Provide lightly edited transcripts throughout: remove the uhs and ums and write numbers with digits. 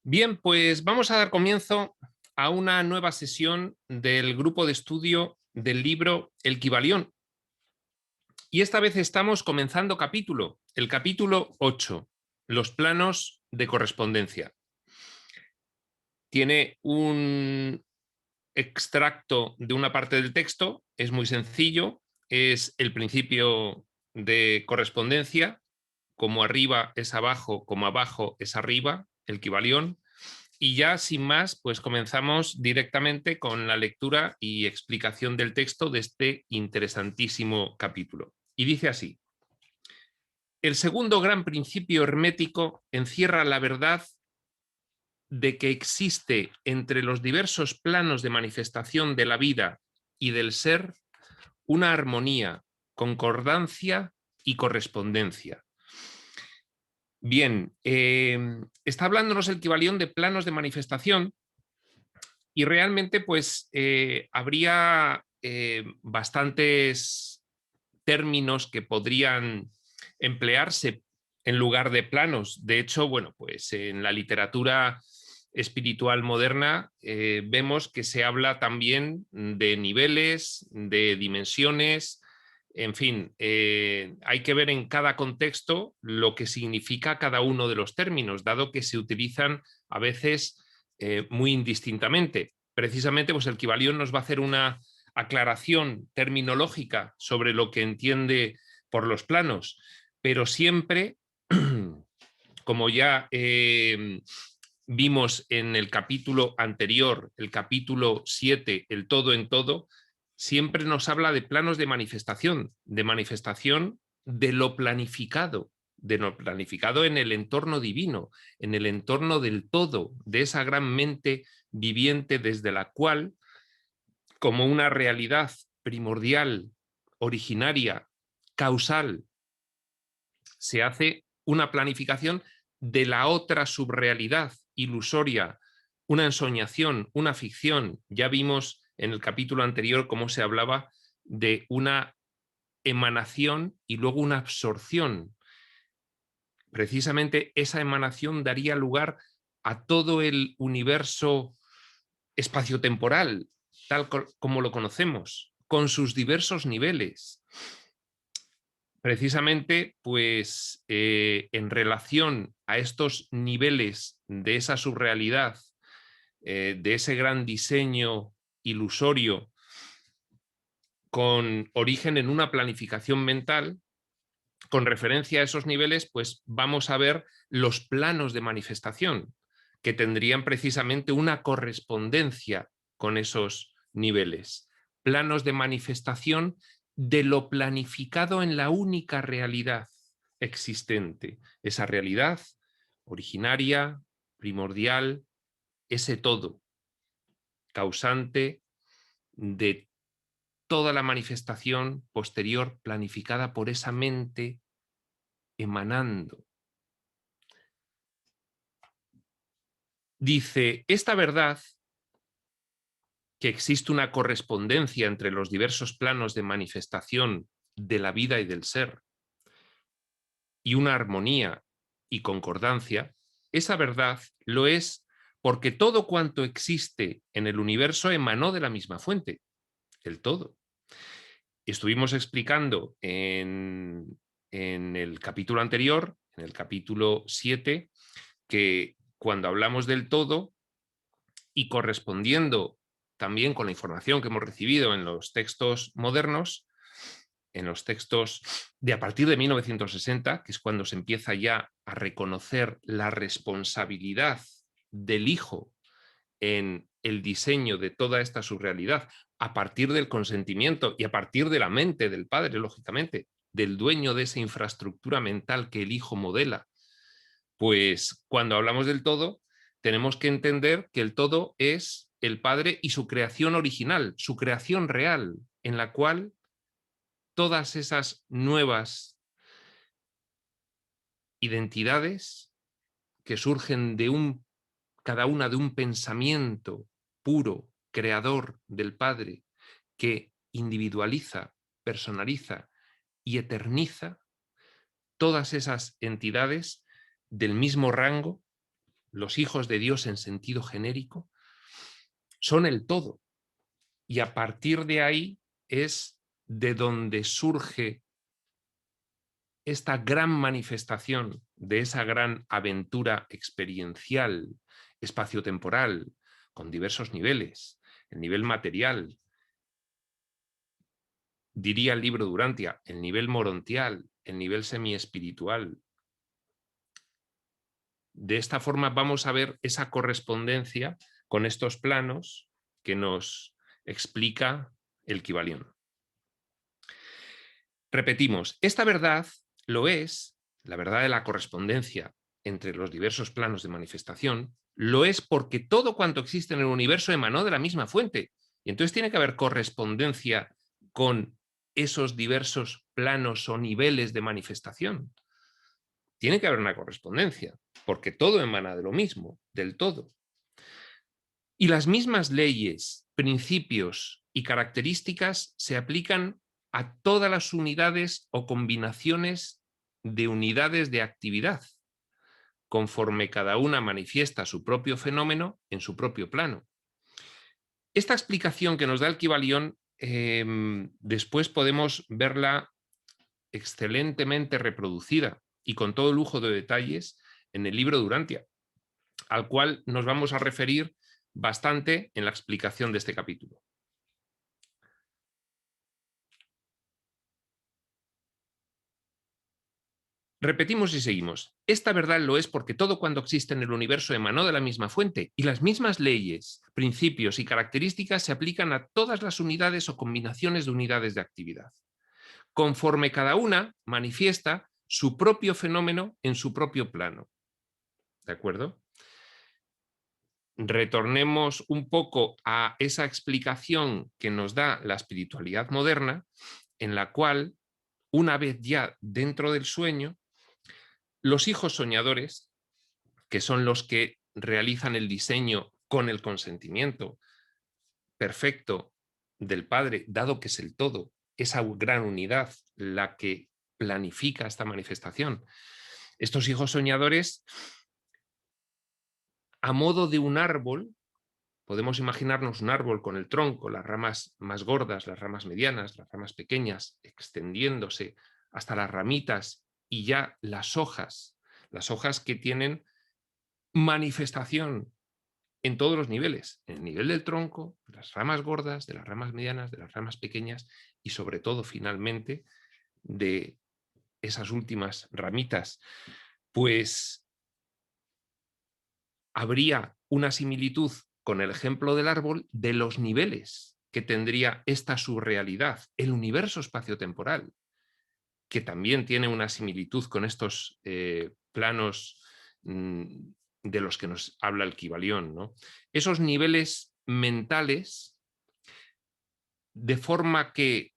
Bien, pues vamos a dar comienzo a una nueva sesión del grupo de estudio del libro El Kybalión. Y esta vez estamos comenzando capítulo, el capítulo 8, los planos de correspondencia. Tiene un extracto de una parte del texto, es muy sencillo, es el principio de correspondencia, como arriba es abajo, como abajo es arriba, el Kybalión. Y ya sin más, pues comenzamos directamente con la lectura y explicación del texto de este interesantísimo capítulo. Y dice así: el segundo gran principio hermético encierra la verdad de que existe entre los diversos planos de manifestación de la vida y del ser una armonía, concordancia y correspondencia. Bien, está hablándonos el Kybalión de planos de manifestación. Y realmente, pues, habría bastantes términos que podrían emplearse en lugar de planos. De hecho, bueno, pues en la literatura espiritual moderna vemos que se habla también de niveles, de dimensiones, en fin, hay que ver en cada contexto lo que significa cada uno de los términos, dado que se utilizan a veces muy indistintamente. Precisamente, pues el Kybalión nos va a hacer una aclaración terminológica sobre lo que entiende por los planos, pero siempre, como ya vimos en el capítulo anterior, el capítulo 7, el todo en todo, siempre nos habla de planos de manifestación de lo planificado, en el entorno divino, en el entorno del todo, de esa gran mente viviente desde la cual, como una realidad primordial, originaria, causal, se hace una planificación de la otra subrealidad ilusoria, una ensoñación, una ficción. Ya vimos en el capítulo anterior cómo se hablaba de una emanación y luego una absorción. Precisamente esa emanación daría lugar a todo el universo espaciotemporal, tal como lo conocemos, con sus diversos niveles. Precisamente, pues, en relación a estos niveles de esa surrealidad, de ese gran diseño ilusorio con origen en una planificación mental, con referencia a esos niveles, pues vamos a ver los planos de manifestación, que tendrían precisamente una correspondencia con esos niveles. Planos de manifestación de lo planificado en la única realidad existente. Esa realidad originaria, primordial, ese todo, causante de toda la manifestación posterior planificada por esa mente emanando. Dice, esta verdad, que existe una correspondencia entre los diversos planos de manifestación de la vida y del ser, y una armonía y concordancia, esa verdad lo es porque todo cuanto existe en el universo emanó de la misma fuente, el todo. Estuvimos explicando en el capítulo anterior, en el capítulo 7, que cuando hablamos del todo y correspondiendo también con la información que hemos recibido en los textos modernos, en los textos de a partir de 1960, que es cuando se empieza ya a reconocer la responsabilidad del hijo en el diseño de toda esta surrealidad, a partir del consentimiento y a partir de la mente del padre, lógicamente, del dueño de esa infraestructura mental que el hijo modela. Pues cuando hablamos del todo, tenemos que entender que el todo es el Padre y su creación original, su creación real, en la cual todas esas nuevas identidades que surgen de cada una de un pensamiento puro, creador del Padre, que individualiza, personaliza y eterniza, todas esas entidades del mismo rango los hijos de Dios en sentido genérico, son el todo. Y a partir de ahí es de donde surge esta gran manifestación de esa gran aventura experiencial, espaciotemporal, con diversos niveles, el nivel material, diría el libro Durantia, el nivel morontial, el nivel semiespiritual. De esta forma vamos a ver esa correspondencia con estos planos que nos explica el Kybalión. Repetimos, esta verdad lo es, la verdad de la correspondencia entre los diversos planos de manifestación, lo es porque todo cuanto existe en el universo emanó de la misma fuente. Y entonces tiene que haber correspondencia con esos diversos planos o niveles de manifestación. Tiene que haber una correspondencia, porque todo emana de lo mismo, del todo. Y las mismas leyes, principios y características se aplican a todas las unidades o combinaciones de unidades de actividad, conforme cada una manifiesta su propio fenómeno en su propio plano. Esta explicación que nos da el Kybalión, después podemos verla excelentemente reproducida y con todo lujo de detalles en el libro Durantia, al cual nos vamos a referir bastante en la explicación de este capítulo. Repetimos y seguimos. Esta verdad lo es porque todo cuanto existe en el universo emanó de la misma fuente y las mismas leyes, principios y características se aplican a todas las unidades o combinaciones de unidades de actividad, conforme cada una manifiesta su propio fenómeno en su propio plano. ¿De acuerdo? Retornemos un poco a esa explicación que nos da la espiritualidad moderna, en la cual, una vez ya dentro del sueño, los hijos soñadores, que son los que realizan el diseño con el consentimiento perfecto del Padre, dado que es el todo, esa gran unidad la que planifica esta manifestación. Estos hijos soñadores, a modo de un árbol, podemos imaginarnos un árbol con el tronco, las ramas más gordas, las ramas medianas, las ramas pequeñas, extendiéndose hasta las ramitas y ya las hojas que tienen manifestación en todos los niveles, en el nivel del tronco, de las ramas gordas, de las ramas medianas, de las ramas pequeñas y sobre todo finalmente de esas últimas ramitas. Pues habría una similitud con el ejemplo del árbol de los niveles que tendría esta surrealidad, el universo espaciotemporal, que también tiene una similitud con estos planos de los que nos habla el Kybalión, ¿no? Esos niveles mentales, de forma que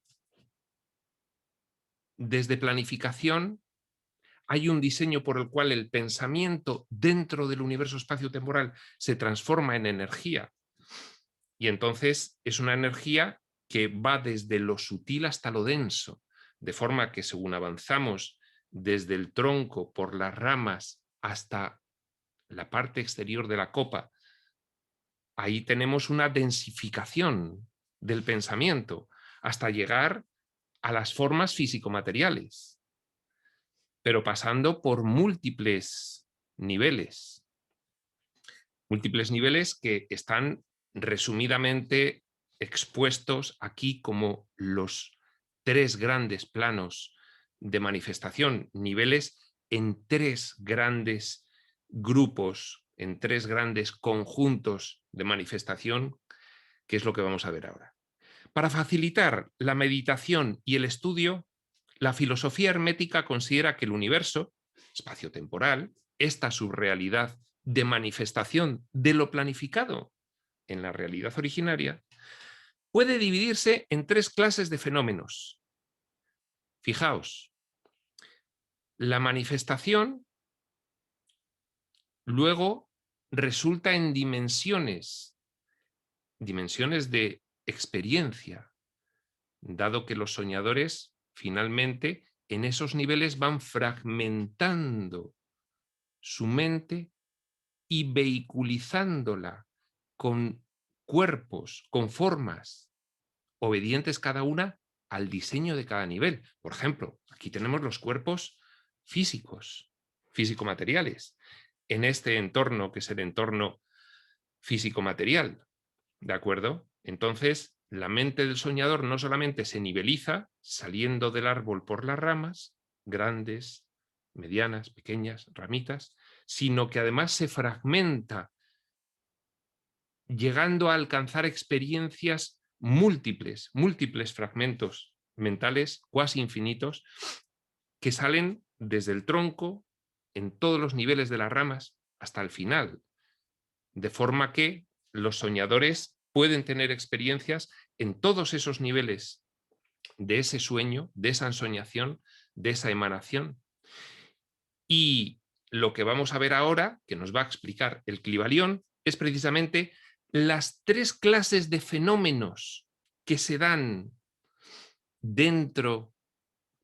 desde planificación hay un diseño por el cual el pensamiento dentro del universo espaciotemporal se transforma en energía. Y entonces es una energía que va desde lo sutil hasta lo denso, de forma que según avanzamos desde el tronco por las ramas hasta la parte exterior de la copa, ahí tenemos una densificación del pensamiento hasta llegar a las formas físico-materiales, pero pasando por múltiples niveles que están resumidamente expuestos aquí como los tres grandes planos de manifestación, niveles en tres grandes grupos, en tres grandes conjuntos de manifestación, que es lo que vamos a ver ahora. Para facilitar la meditación y el estudio, la filosofía hermética considera que el universo espaciotemporal, esta subrealidad de manifestación de lo planificado en la realidad originaria, puede dividirse en tres clases de fenómenos. Fijaos, la manifestación luego resulta en dimensiones de experiencia, dado que los soñadores finalmente en esos niveles van fragmentando su mente y vehiculizándola con cuerpos, con formas obedientes cada una al diseño de cada nivel. Por ejemplo, aquí tenemos los cuerpos físicos, físico-materiales, en este entorno que es el entorno físico-material, ¿de acuerdo? Entonces, la mente del soñador no solamente se niveliza saliendo del árbol por las ramas, grandes, medianas, pequeñas, ramitas, sino que además se fragmenta, llegando a alcanzar experiencias múltiples fragmentos mentales, cuasi infinitos, que salen desde el tronco, en todos los niveles de las ramas, hasta el final. De forma que los soñadores pueden tener experiencias en todos esos niveles de ese sueño, de esa ensoñación, de esa emanación. Y lo que vamos a ver ahora, que nos va a explicar el Kybalión, es precisamente las 3 clases de fenómenos que se dan dentro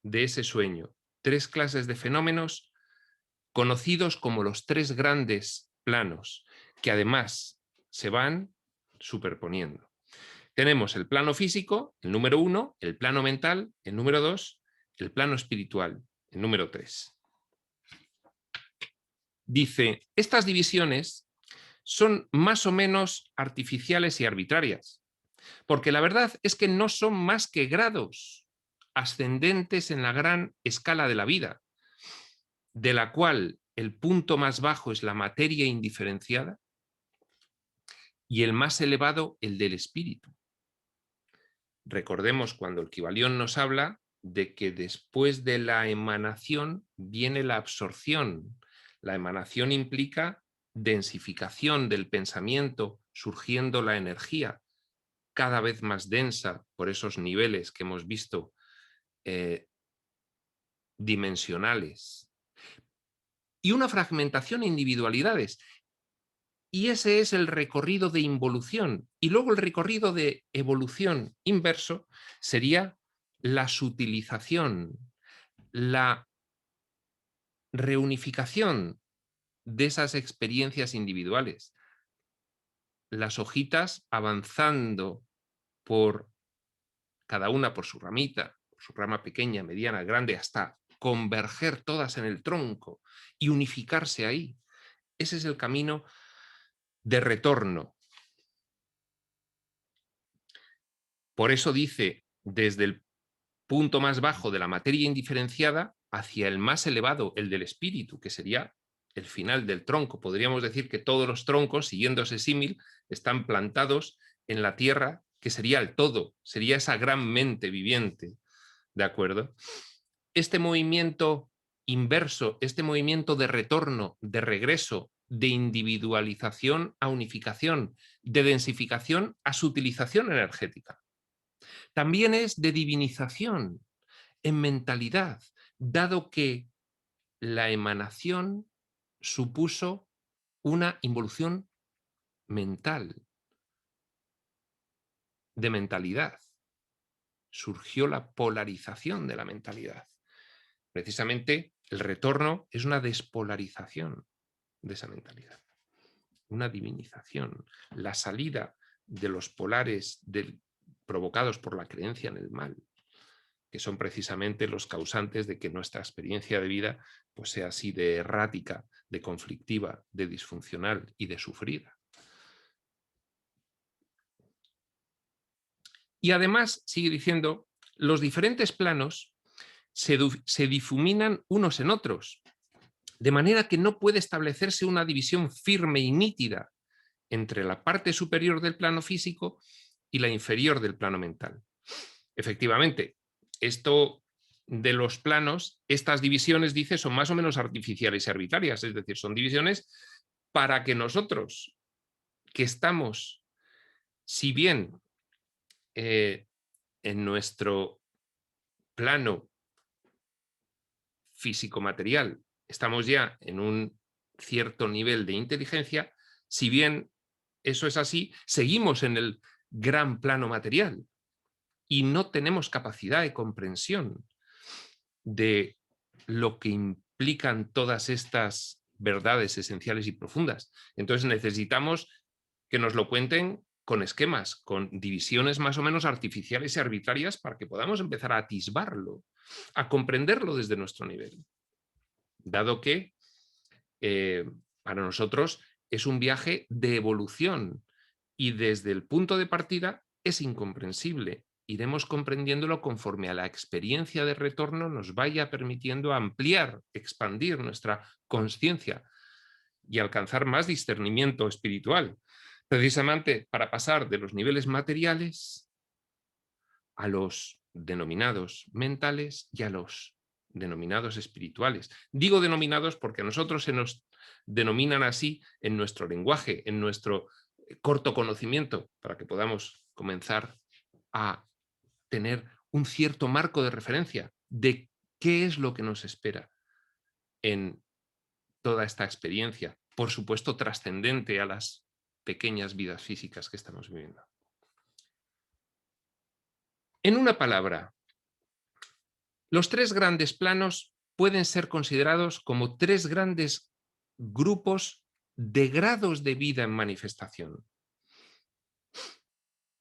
de ese sueño. 3 clases de fenómenos conocidos como los 3 grandes planos, que además se van superponiendo. Tenemos el plano físico, el número 1, el plano mental, el número 2, el plano espiritual, el número 3. Dice, estas divisiones son más o menos artificiales y arbitrarias, porque la verdad es que no son más que grados ascendentes en la gran escala de la vida, de la cual el punto más bajo es la materia indiferenciada y el más elevado el del espíritu. Recordemos cuando el Kybalión nos habla de que después de la emanación viene la absorción. La emanación implica densificación del pensamiento, surgiendo la energía cada vez más densa por esos niveles que hemos visto dimensionales. Y una fragmentación en individualidades. Y ese es el recorrido de involución. Y luego el recorrido de evolución inverso sería la sutilización, la reunificación de esas experiencias individuales. Las hojitas avanzando por cada una por su ramita, por su rama pequeña, mediana, grande, hasta converger todas en el tronco y unificarse ahí. Ese es el camino de retorno. Por eso dice, desde el punto más bajo de la materia indiferenciada hacia el más elevado, el del espíritu, que sería el final del tronco. Podríamos decir que todos los troncos, siguiendo ese símil, están plantados en la tierra, que sería el todo, sería esa gran mente viviente, ¿de acuerdo? Este movimiento inverso, este movimiento de retorno, de regreso, de individualización a unificación, de densificación a sutilización energética. También es de divinización en mentalidad, dado que la emanación supuso una involución mental, de mentalidad. Surgió la polarización de la mentalidad. Precisamente el retorno es una despolarización de esa mentalidad, una divinización, la salida de los polares provocados por la creencia en el mal, que son precisamente los causantes de que nuestra experiencia de vida pues, sea así de errática, de conflictiva, de disfuncional y de sufrida. Y además, sigue diciendo, los diferentes planos se difuminan unos en otros, de manera que no puede establecerse una división firme y nítida entre la parte superior del plano físico y la inferior del plano mental. Efectivamente, esto de los planos, estas divisiones, dice, son más o menos artificiales y arbitrarias, es decir, son divisiones para que nosotros, que estamos, si bien en nuestro plano físico-material estamos ya en un cierto nivel de inteligencia, si bien eso es así, seguimos en el gran plano material y no tenemos capacidad de comprensión de lo que implican todas estas verdades esenciales y profundas. Entonces necesitamos que nos lo cuenten con esquemas, con divisiones más o menos artificiales y arbitrarias para que podamos empezar a atisbarlo, a comprenderlo desde nuestro nivel. Dado que para nosotros es un viaje de evolución y desde el punto de partida es incomprensible. Iremos comprendiéndolo conforme a la experiencia de retorno nos vaya permitiendo ampliar, expandir nuestra conciencia y alcanzar más discernimiento espiritual, precisamente para pasar de los niveles materiales a los denominados mentales y a los denominados espirituales. Digo denominados porque a nosotros se nos denominan así en nuestro lenguaje, en nuestro corto conocimiento, para que podamos comenzar a tener un cierto marco de referencia de qué es lo que nos espera en toda esta experiencia, por supuesto trascendente a las pequeñas vidas físicas que estamos viviendo. En una palabra, los tres grandes planos pueden ser considerados como tres grandes grupos de grados de vida en manifestación.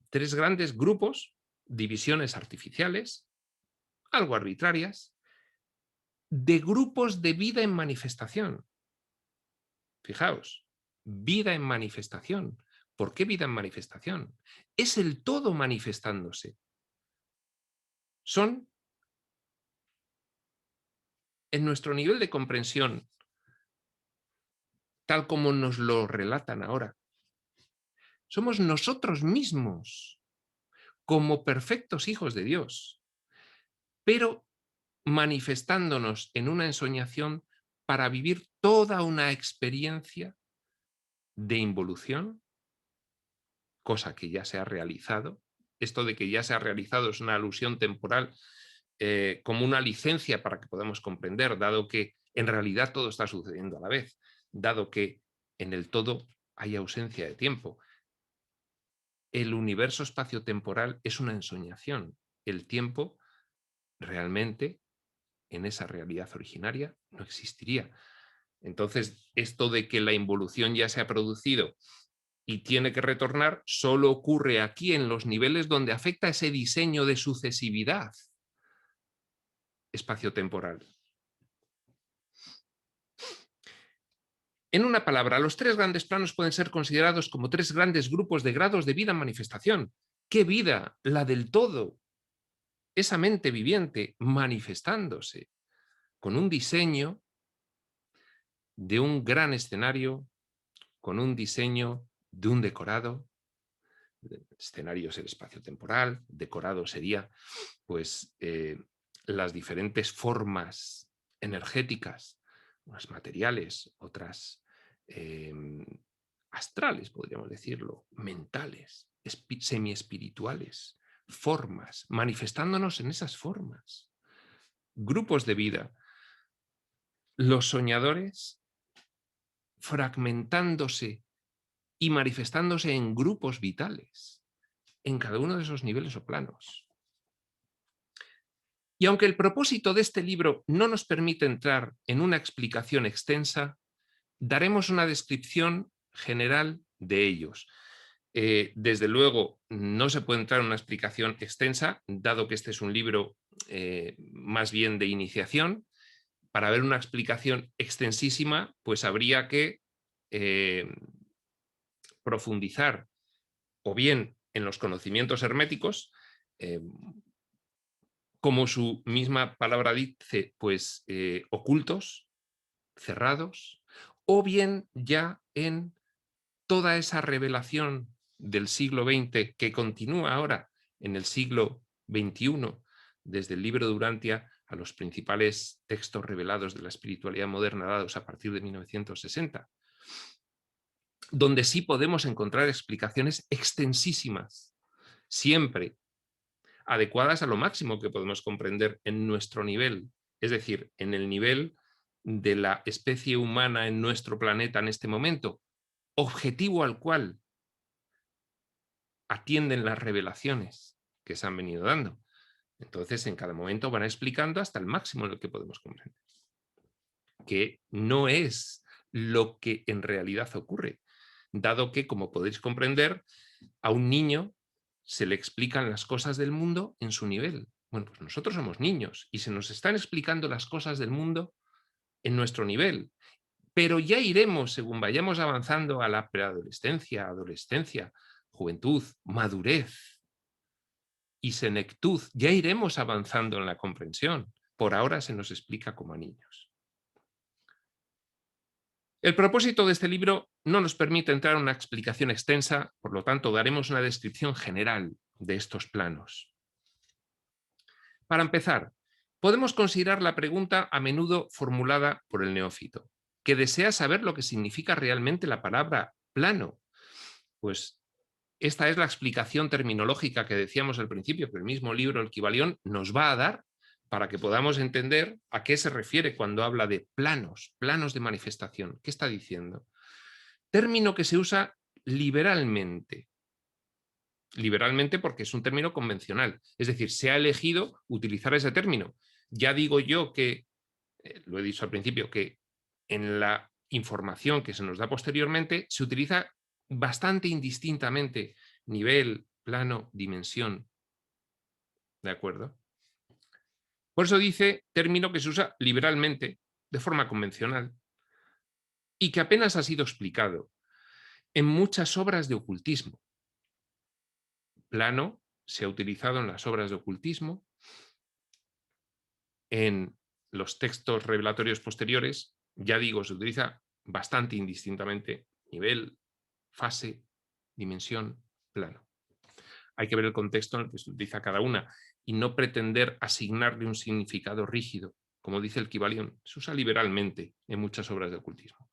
Tres grandes grupos, divisiones artificiales, algo arbitrarias, de grupos de vida en manifestación. Fijaos, vida en manifestación. ¿Por qué vida en manifestación? Es el todo manifestándose. Son, en nuestro nivel de comprensión, tal como nos lo relatan ahora, somos nosotros mismos como perfectos hijos de Dios, pero manifestándonos en una ensoñación para vivir toda una experiencia de involución, cosa que ya se ha realizado. Esto de que ya se ha realizado es una alusión temporal como una licencia para que podamos comprender, dado que en realidad todo está sucediendo a la vez, dado que en el todo hay ausencia de tiempo. El universo espaciotemporal es una ensoñación. El tiempo realmente en esa realidad originaria no existiría. Entonces, esto de que la involución ya se ha producido y tiene que retornar, solo ocurre aquí en los niveles donde afecta ese diseño de sucesividad espaciotemporal. En una palabra, los tres grandes planos pueden ser considerados como tres grandes grupos de grados de vida en manifestación. ¿Qué vida? La del todo. Esa mente viviente manifestándose con un diseño de un gran escenario, con un diseño de un decorado. El escenario es el espacio temporal, decorado sería pues las diferentes formas energéticas, unas materiales, otras astrales, podríamos decirlo, mentales, semi-espirituales, formas, manifestándonos en esas formas. Grupos de vida. Los soñadores fragmentándose y manifestándose en grupos vitales, en cada uno de esos niveles o planos. Y aunque el propósito de este libro no nos permite entrar en una explicación extensa, daremos una descripción general de ellos. Desde luego, no se puede entrar en una explicación extensa, dado que este es un libro más bien de iniciación. Para ver una explicación extensísima, pues habría que profundizar o bien en los conocimientos herméticos, como su misma palabra dice, pues ocultos, cerrados, o bien ya en toda esa revelación del siglo XX que continúa ahora en el siglo XXI, desde el libro de Urantia a los principales textos revelados de la espiritualidad moderna dados a partir de 1960, donde sí podemos encontrar explicaciones extensísimas, siempre adecuadas a lo máximo que podemos comprender en nuestro nivel, es decir, en el nivel de la especie humana en nuestro planeta en este momento, objetivo al cual atienden las revelaciones que se han venido dando. Entonces, en cada momento van explicando hasta el máximo en lo que podemos comprender. Que no es lo que en realidad ocurre, dado que, como podéis comprender, a un niño se le explican las cosas del mundo en su nivel. Bueno, pues nosotros somos niños y se nos están explicando las cosas del mundo en nuestro nivel, pero ya iremos, según vayamos avanzando a la preadolescencia, adolescencia, juventud, madurez y senectud, ya iremos avanzando en la comprensión. Por ahora se nos explica como a niños. El propósito de este libro no nos permite entrar en una explicación extensa, por lo tanto daremos una descripción general de estos planos. Para empezar, podemos considerar la pregunta a menudo formulada por el neófito, que desea saber lo que significa realmente la palabra plano. Pues esta es la explicación terminológica que decíamos al principio, que el mismo libro, el Kybalión, nos va a dar para que podamos entender a qué se refiere cuando habla de planos, planos de manifestación. ¿Qué está diciendo? Término que se usa liberalmente. Liberalmente porque es un término convencional. Es decir, se ha elegido utilizar ese término. Ya digo yo que, lo he dicho al principio, que en la información que se nos da posteriormente se utiliza bastante indistintamente nivel, plano, dimensión. ¿De acuerdo? Por eso dice término que se usa liberalmente, de forma convencional, y que apenas ha sido explicado en muchas obras de ocultismo. Plano se ha utilizado en las obras de ocultismo, en los textos revelatorios posteriores, ya digo, se utiliza bastante indistintamente nivel, fase, dimensión, plano. Hay que ver el contexto en el que se utiliza cada una y no pretender asignarle un significado rígido. Como dice el Kybalión, se usa liberalmente en muchas obras de ocultismo.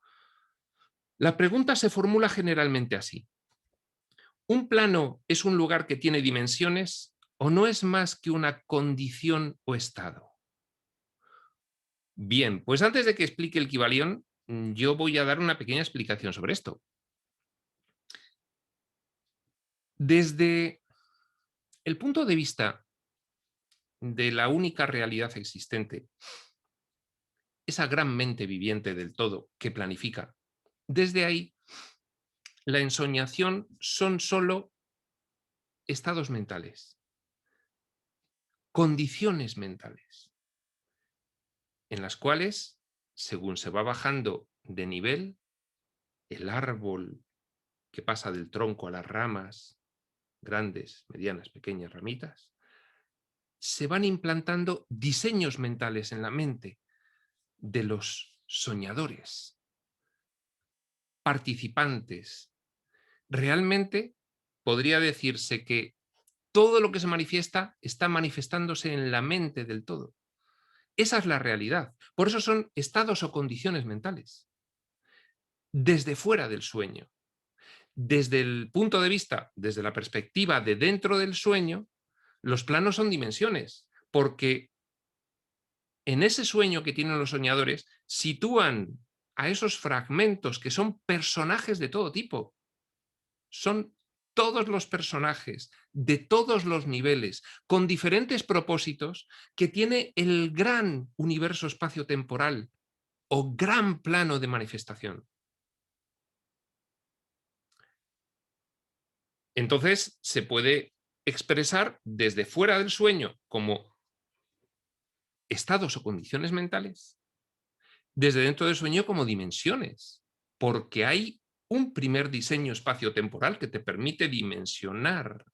La pregunta se formula generalmente así. ¿Un plano es un lugar que tiene dimensiones o no es más que una condición o estado? Bien, pues antes de que explique el Kybalión, yo voy a dar una pequeña explicación sobre esto. Desde el punto de vista de la única realidad existente, esa gran mente viviente del todo que planifica, desde ahí la ensoñación son solo estados mentales, condiciones mentales, en las cuales, según se va bajando de nivel, el árbol que pasa del tronco a las ramas, grandes, medianas, pequeñas ramitas, se van implantando diseños mentales en la mente de los soñadores, participantes. Realmente podría decirse que todo lo que se manifiesta está manifestándose en la mente del todo. Esa es la realidad. Por eso son estados o condiciones mentales. Desde fuera del sueño. Desde el punto de vista, desde la perspectiva de dentro del sueño, los planos son dimensiones, porque en ese sueño que tienen los soñadores sitúan a esos fragmentos que son personajes de todo tipo. Son todos los personajes de todos los niveles, con diferentes propósitos, que tiene el gran universo espacio-temporal o gran plano de manifestación. Entonces se puede expresar desde fuera del sueño como estados o condiciones mentales, desde dentro del sueño como dimensiones, porque hay un primer diseño espacio-temporal que te permite dimensionar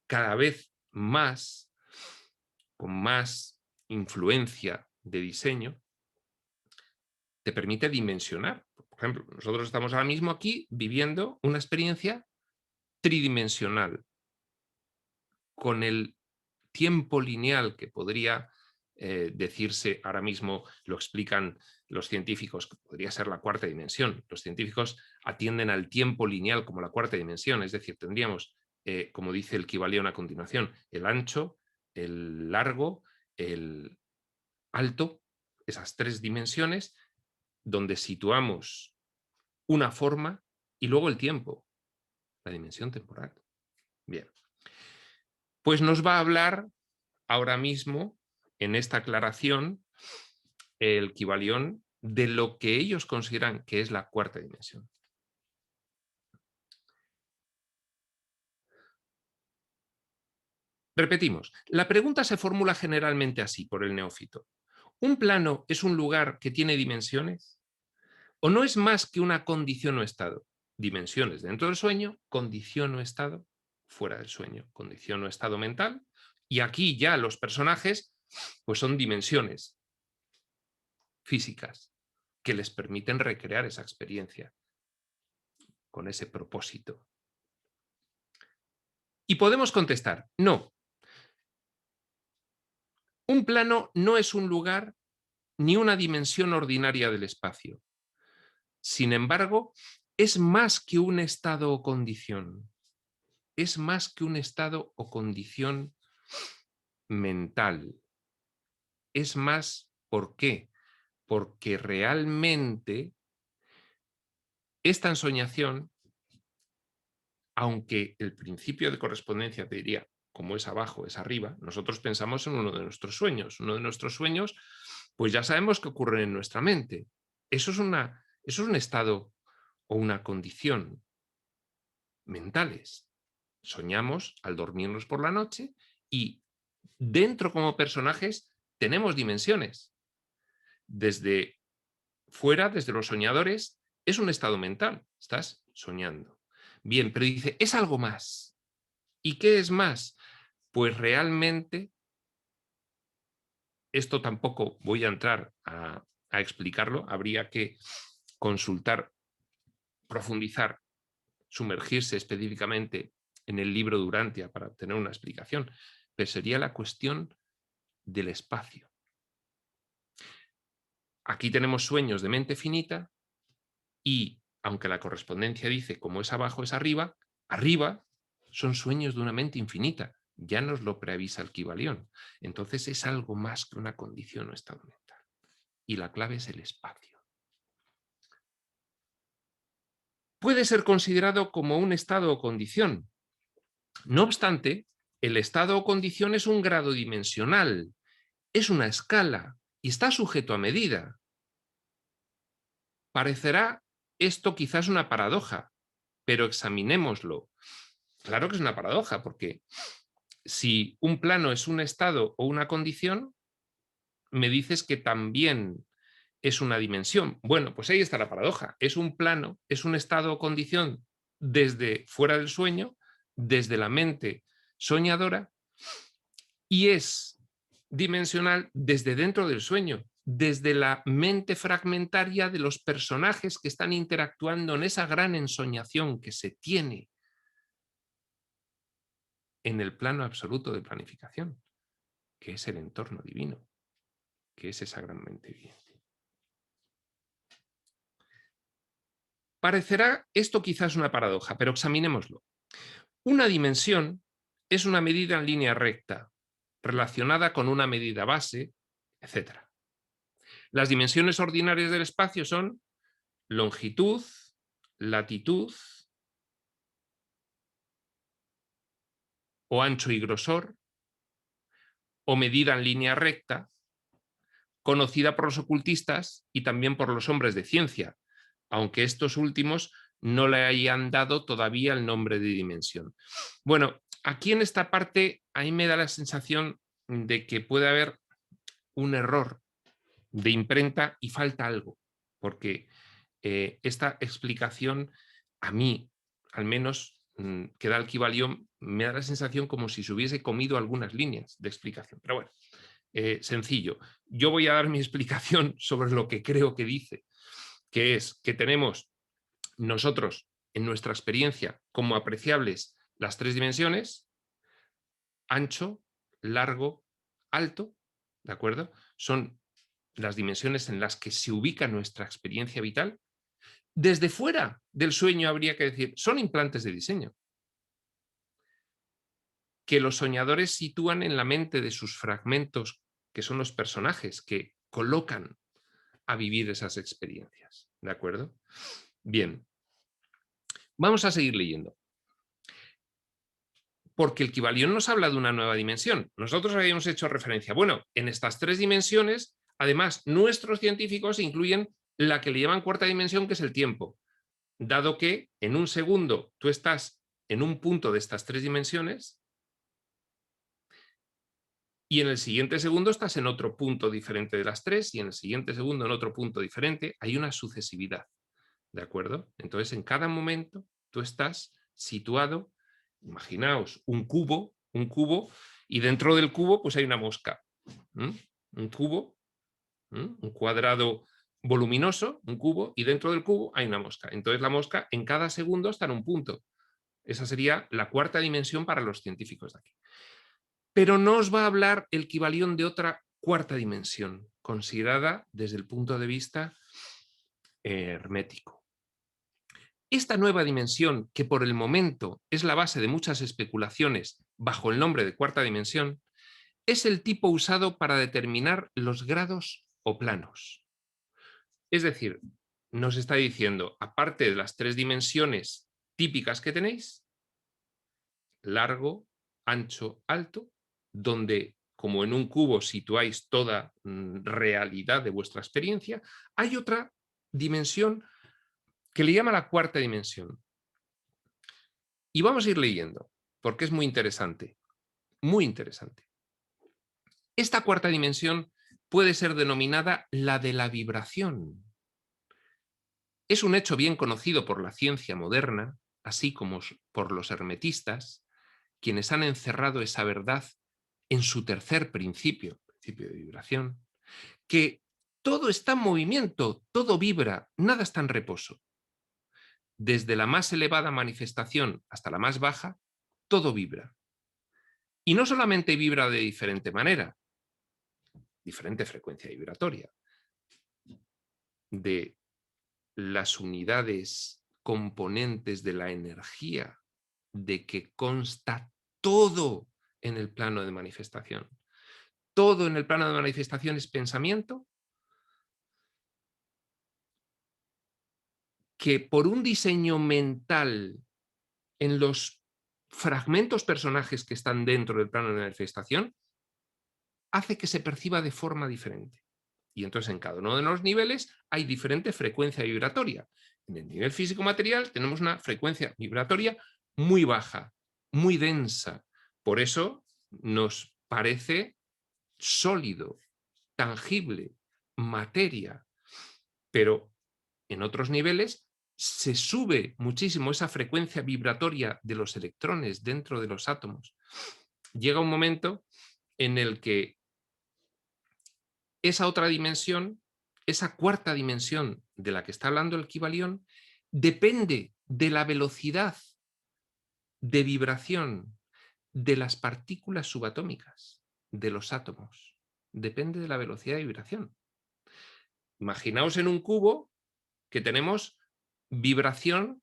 cada vez más, con más influencia de diseño, te permite dimensionar. Por ejemplo, nosotros estamos ahora mismo aquí viviendo una experiencia tridimensional, con el tiempo lineal que podría decirse ahora mismo, lo explican los científicos, que podría ser la cuarta dimensión. Los científicos atienden al tiempo lineal como la cuarta dimensión, es decir, tendríamos, como dice el Kybalión a continuación, el ancho, el largo, el alto, esas tres dimensiones, donde situamos una forma y luego el tiempo, la dimensión temporal. Bien. Pues nos va a hablar ahora mismo, en esta aclaración, el Kybalión de lo que ellos consideran que es la cuarta dimensión. Repetimos, la pregunta se formula generalmente así por el neófito. ¿Un plano es un lugar que tiene dimensiones? ¿O no es más que una condición o estado? Dimensiones dentro del sueño, condición o estado fuera del sueño, condición o estado mental. Y aquí ya los personajes pues son dimensiones físicas que les permiten recrear esa experiencia con ese propósito. Y podemos contestar, no. Un plano no es un lugar ni una dimensión ordinaria del espacio. Sin embargo, es más que un estado o condición. Es más que un estado o condición mental. Es más, ¿por qué? Porque realmente esta ensoñación, aunque el principio de correspondencia te diría, como es abajo, es arriba, nosotros pensamos en uno de nuestros sueños. Uno de nuestros sueños, pues ya sabemos que ocurren en nuestra mente. Eso es un estado o una condición mentales. Soñamos al dormirnos por la noche y dentro como personajes tenemos dimensiones. Desde fuera, desde los soñadores, es un estado mental. Estás soñando. Bien, pero dice, es algo más. ¿Y qué es más? Pues realmente, esto tampoco voy a entrar a explicarlo, habría que consultar, profundizar, sumergirse específicamente en el libro de Urantia para obtener una explicación, pero sería la cuestión del espacio. Aquí tenemos sueños de mente finita y, aunque la correspondencia dice como es abajo es arriba, arriba son sueños de una mente infinita. Ya nos lo preavisa el Kybalión. Entonces es algo más que una condición o estado mental. Y la clave es el espacio. Puede ser considerado como un estado o condición. No obstante, el estado o condición es un grado dimensional, es una escala y está sujeto a medida. Parecerá esto quizás una paradoja, pero examinémoslo. Claro que es una paradoja, porque si un plano es un estado o una condición, me dices que también es una dimensión. Bueno, pues ahí está la paradoja. Es un plano, es un estado o condición desde fuera del sueño, desde la mente soñadora, y es dimensional desde dentro del sueño, desde la mente fragmentaria de los personajes que están interactuando en esa gran ensoñación que se tiene en el plano absoluto de planificación, que es el entorno divino, que es esa gran mente viviente. Parecerá esto quizás una paradoja, pero examinémoslo. Una dimensión es una medida en línea recta, relacionada con una medida base, etc. Las dimensiones ordinarias del espacio son longitud, latitud o ancho y grosor, o medida en línea recta, conocida por los ocultistas y también por los hombres de ciencia, aunque estos últimos no le hayan dado todavía el nombre de dimensión. Bueno, aquí en esta parte, ahí me da la sensación de que puede haber un error de imprenta y falta algo, porque esta explicación a mí, al menos, que da el Kybalión, me da la sensación como si se hubiese comido algunas líneas de explicación. Pero bueno, sencillo. Yo voy a dar mi explicación sobre lo que creo que dice, que es que tenemos nosotros, en nuestra experiencia, como apreciables las tres dimensiones: ancho, largo, alto, ¿de acuerdo? Son las dimensiones en las que se ubica nuestra experiencia vital. Desde fuera del sueño habría que decir, son implantes de diseño que los soñadores sitúan en la mente de sus fragmentos, que son los personajes que colocan a vivir esas experiencias, ¿de acuerdo? Bien, vamos a seguir leyendo. Porque el Kybalión nos habla de una nueva dimensión. Nosotros habíamos hecho referencia, bueno, en estas tres dimensiones Además, nuestros científicos incluyen la que le llaman cuarta dimensión, que es el tiempo, dado que en un segundo tú estás en un punto de estas tres dimensiones y en el siguiente segundo estás en otro punto diferente de las tres y en el siguiente segundo en otro punto diferente. Hay una sucesividad, ¿de acuerdo? Entonces, en cada momento tú estás situado, imaginaos, un cubo, y dentro del cubo pues hay una mosca. Un cubo, un cuadrado voluminoso, un cubo, y dentro del cubo hay una mosca. Entonces la mosca en cada segundo está en un punto. Esa sería la cuarta dimensión para los científicos de aquí. Pero no os va a hablar el Kybalión de otra cuarta dimensión, considerada desde el punto de vista hermético. Esta nueva dimensión, que por el momento es la base de muchas especulaciones bajo el nombre de cuarta dimensión, es el tipo usado para determinar los grados o planos. Es decir, nos está diciendo, aparte de las tres dimensiones típicas que tenéis, largo, ancho, alto, donde, como en un cubo situáis toda realidad de vuestra experiencia, hay otra dimensión que le llama la cuarta dimensión. Y vamos a ir leyendo, porque es muy interesante, muy interesante. Esta cuarta dimensión puede ser denominada la de la vibración. Es un hecho bien conocido por la ciencia moderna, así como por los hermetistas, quienes han encerrado esa verdad en su tercer principio, principio de vibración, que todo está en movimiento, todo vibra, nada está en reposo. Desde la más elevada manifestación hasta la más baja, todo vibra. Y no solamente vibra de diferente manera, diferente frecuencia vibratoria, de las unidades componentes de la energía de que consta todo en el plano de manifestación. Todo en el plano de manifestación es pensamiento que por un diseño mental en los fragmentos personajes que están dentro del plano de manifestación hace que se perciba de forma diferente. Y entonces en cada uno de los niveles hay diferente frecuencia vibratoria. En el nivel físico-material tenemos una frecuencia vibratoria muy baja, muy densa. Por eso nos parece sólido, tangible, materia. Pero en otros niveles se sube muchísimo esa frecuencia vibratoria de los electrones dentro de los átomos. Llega un momento en el que esa otra dimensión, esa cuarta dimensión de la que está hablando el Kybalión, depende de la velocidad de vibración de las partículas subatómicas, de los átomos. Depende de la velocidad de vibración. Imaginaos en un cubo que tenemos vibración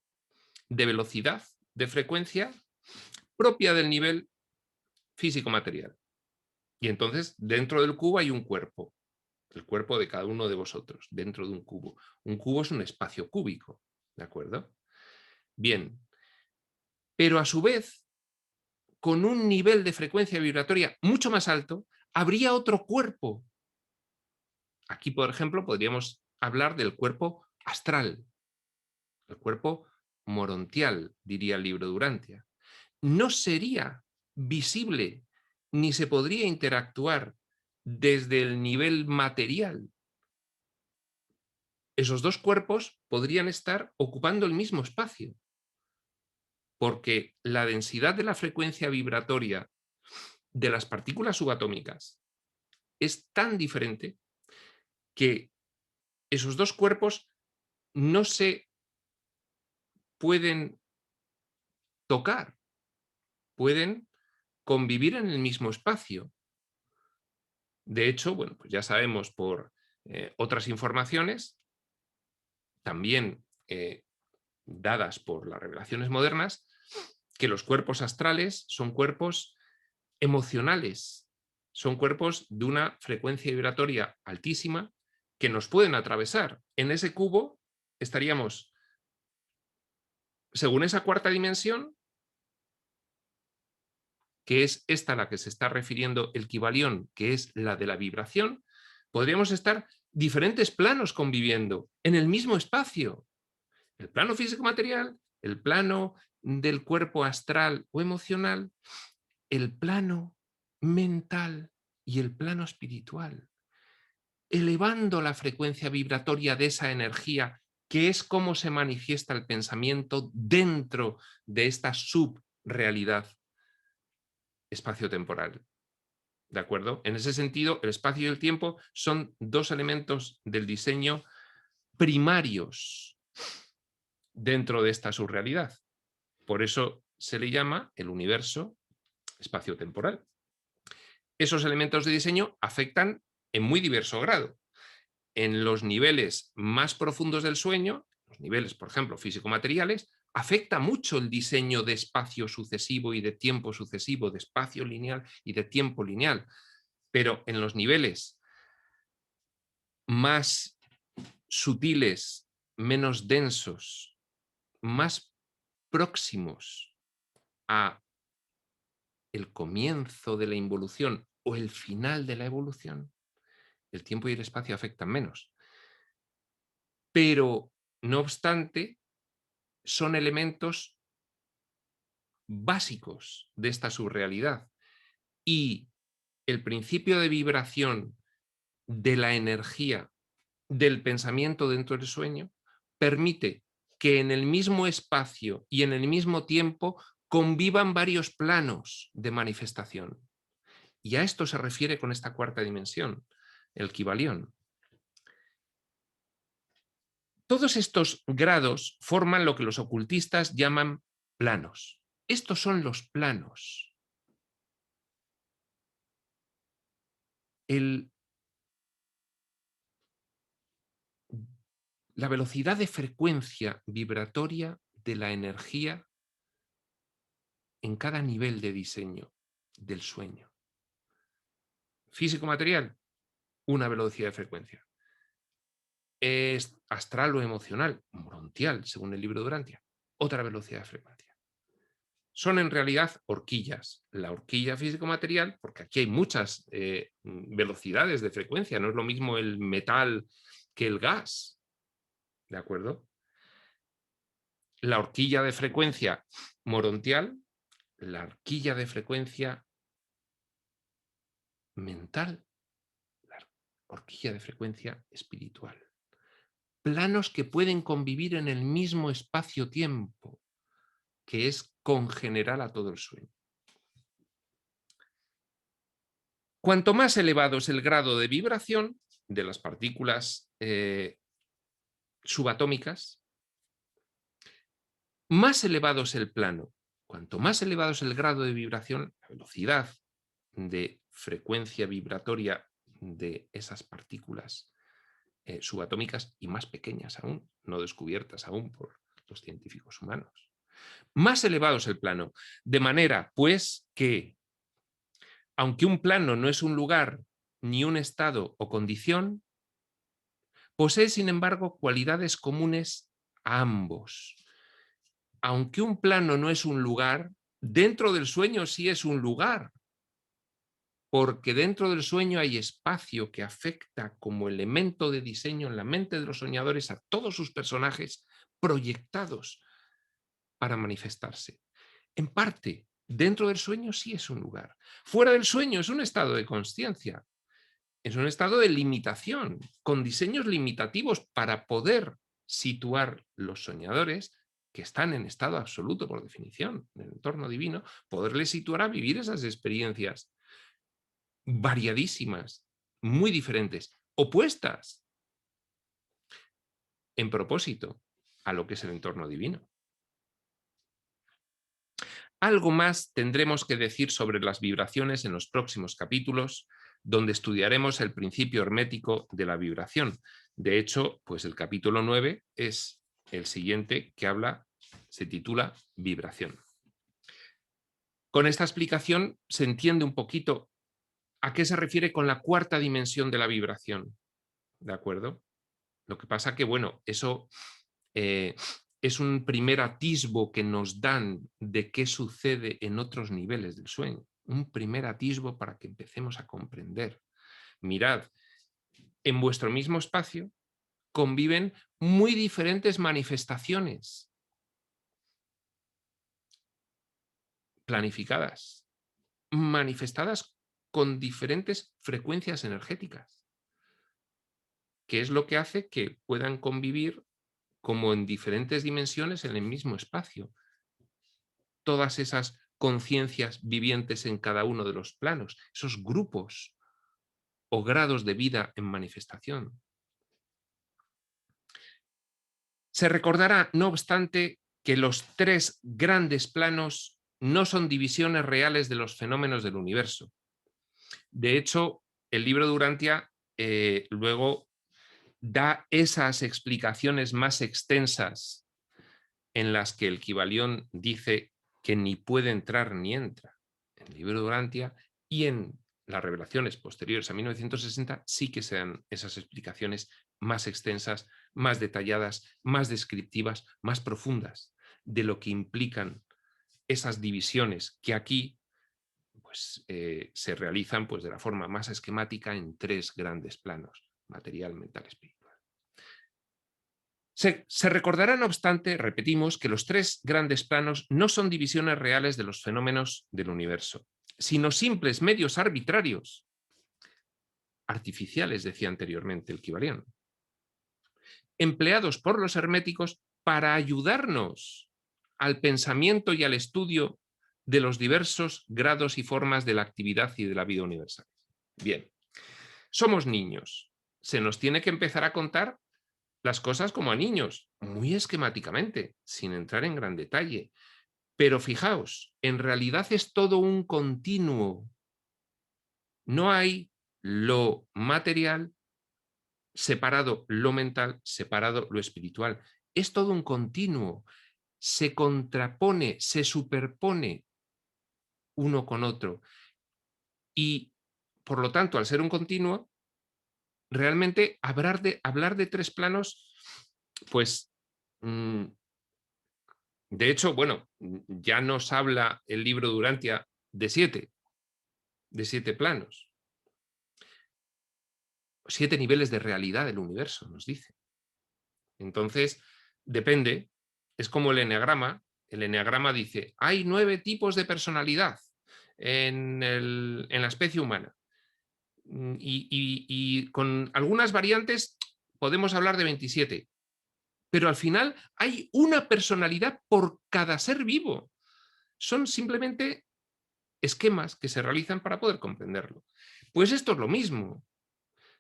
de velocidad, de frecuencia propia del nivel físico-material. Y entonces dentro del cubo hay un cuerpo, el cuerpo de cada uno de vosotros, dentro de un cubo. Un cubo es un espacio cúbico, ¿de acuerdo? Bien, pero a su vez, con un nivel de frecuencia vibratoria mucho más alto, habría otro cuerpo. Aquí, por ejemplo, podríamos hablar del cuerpo astral, el cuerpo morontial, diría el libro de Urantia. No sería visible ni se podría interactuar desde el nivel material. Esos dos cuerpos podrían estar ocupando el mismo espacio, porque la densidad de la frecuencia vibratoria de las partículas subatómicas es tan diferente que esos dos cuerpos no se pueden tocar, pueden convivir en el mismo espacio. De hecho, bueno, pues ya sabemos por otras informaciones, también dadas por las revelaciones modernas, que los cuerpos astrales son cuerpos emocionales, son cuerpos de una frecuencia vibratoria altísima que nos pueden atravesar. En ese cubo estaríamos, según esa cuarta dimensión, que es esta a la que se está refiriendo el Kybalión, que es la de la vibración, Podríamos estar diferentes planos conviviendo en el mismo espacio. El plano físico-material, el plano del cuerpo astral o emocional, el plano mental y el plano espiritual, elevando la frecuencia vibratoria de esa energía, que es cómo se manifiesta el pensamiento dentro de esta subrealidad espacio-temporal. ¿De acuerdo? En ese sentido, el espacio y el tiempo son dos elementos del diseño primarios dentro de esta subrealidad. Por eso se le llama el universo espacio-temporal. Esos elementos de diseño afectan en muy diverso grado. En los niveles más profundos del sueño, los niveles, por ejemplo, físico-materiales, afecta mucho el diseño de espacio sucesivo y de tiempo sucesivo, de espacio lineal y de tiempo lineal. Pero en los niveles más sutiles, menos densos, más próximos a el comienzo de la involución o el final de la evolución, el tiempo y el espacio afectan menos. Pero, no obstante, son elementos básicos de esta subrealidad. Y el principio de vibración de la energía del pensamiento dentro del sueño permite que en el mismo espacio y en el mismo tiempo convivan varios planos de manifestación. Y a esto se refiere con esta cuarta dimensión, el Kybalión. Todos estos grados forman lo que los ocultistas llaman planos. Estos son los planos. La velocidad de frecuencia vibratoria de la energía en cada nivel de diseño del sueño. Físico-material, una velocidad de frecuencia. Es astral o emocional, brontial, según el libro de Urantia, otra velocidad de frecuencia. Son en realidad horquillas. La horquilla físico-material, porque aquí hay muchas velocidades de frecuencia, no es lo mismo el metal que el gas, ¿de acuerdo? La horquilla de frecuencia morontial, la horquilla de frecuencia mental, la horquilla de frecuencia espiritual. Planos que pueden convivir en el mismo espacio-tiempo, que es congeneral a todo el sueño. Cuanto más elevado es el grado de vibración de las partículas subatómicas, más elevado es el plano. Cuanto más elevado es el grado de vibración, la velocidad de frecuencia vibratoria de esas partículas subatómicas y más pequeñas aún, no descubiertas aún por los científicos humanos. Más elevado es el plano, de manera pues que, aunque un plano no es un lugar, ni un estado o condición, posee sin embargo cualidades comunes a ambos. Aunque un plano no es un lugar, dentro del sueño sí es un lugar, porque dentro del sueño hay espacio que afecta como elemento de diseño en la mente de los soñadores a todos sus personajes proyectados para manifestarse. En parte, dentro del sueño sí es un lugar. Fuera del sueño es un estado de consciencia, es un estado de limitación, con diseños limitativos para poder situar los soñadores que están en estado absoluto por definición, en el entorno divino, poderles situar a vivir esas experiencias variadísimas, muy diferentes, opuestas en propósito a lo que es el entorno divino. Algo más tendremos que decir sobre las vibraciones en los próximos capítulos, donde estudiaremos el principio hermético de la vibración. De hecho, pues el capítulo 9 es el siguiente que habla, se titula Vibración. Con esta explicación se entiende un poquito a qué se refiere con la cuarta dimensión de la vibración. ¿De acuerdo? Lo que pasa que, bueno, eso es un primer atisbo que nos dan de qué sucede en otros niveles del sueño. Un primer atisbo para que empecemos a comprender. Mirad, en vuestro mismo espacio conviven muy diferentes manifestaciones planificadas, manifestadas con diferentes frecuencias energéticas, que es lo que hace que puedan convivir como en diferentes dimensiones en el mismo espacio. Todas esas conciencias vivientes en cada uno de los planos, esos grupos o grados de vida en manifestación. Se recordará, no obstante, que los tres grandes planos no son divisiones reales de los fenómenos del universo. De hecho, el libro de Urantia luego da esas explicaciones más extensas en las que el Kybalión dice que ni puede entrar ni entra. En el libro de Urantia y en las revelaciones posteriores a 1960 sí que se dan esas explicaciones más extensas, más detalladas, más descriptivas, más profundas de lo que implican esas divisiones que aquí pues, se realizan pues, de la forma más esquemática en tres grandes planos: material, mental, espiritual. Se recordará, no obstante, repetimos, que los tres grandes planos no son divisiones reales de los fenómenos del universo, sino simples medios arbitrarios, artificiales, decía anteriormente el Kybalión, empleados por los herméticos para ayudarnos al pensamiento y al estudio de los diversos grados y formas de la actividad y de la vida universal. Bien, somos niños. Se nos tiene que empezar a contar las cosas como a niños, muy esquemáticamente, sin entrar en gran detalle. Pero fijaos, en realidad es todo un continuo. No hay lo material separado, lo mental separado, lo espiritual. Es todo un continuo. Se contrapone, se superpone uno con otro. Y, por lo tanto, al ser un continuo, realmente hablar de tres planos, pues, de hecho, bueno, ya nos habla el libro de Urantia de siete planos, 7 niveles de realidad del universo, nos dice. Entonces, depende, es como el eneagrama dice, hay 9 tipos de personalidad en la especie humana. Y con algunas variantes podemos hablar de 27, pero al final hay una personalidad por cada ser vivo. Son simplemente esquemas que se realizan para poder comprenderlo. Pues esto es lo mismo.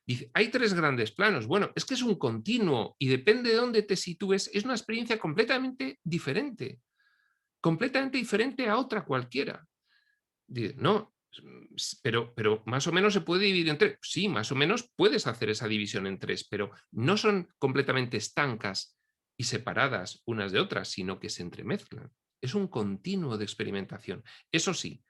Dice, hay 3 grandes planos. Bueno, es que es un continuo y depende de dónde te sitúes, es una experiencia completamente diferente a otra cualquiera. Dice, no, pero más o menos se puede dividir en 3. Sí, más o menos puedes hacer esa división en 3, pero no son completamente estancas y separadas unas de otras, sino que se entremezclan. Es un continuo de experimentación. Eso sí,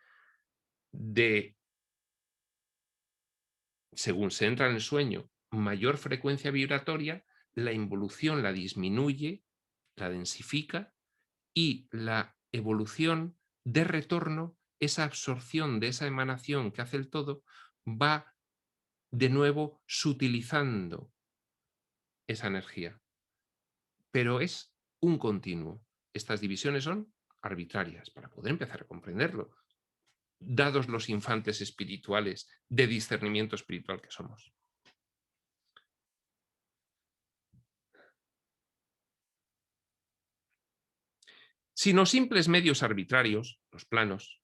según se entra en el sueño, mayor frecuencia vibratoria, la involución la disminuye, la densifica y la evolución de retorno, esa absorción de esa emanación que hace el todo, va de nuevo sutilizando esa energía. Pero es un continuo. Estas divisiones son arbitrarias para poder empezar a comprenderlo, dados los infantes espirituales de discernimiento espiritual que somos. Sino simples medios arbitrarios, los planos,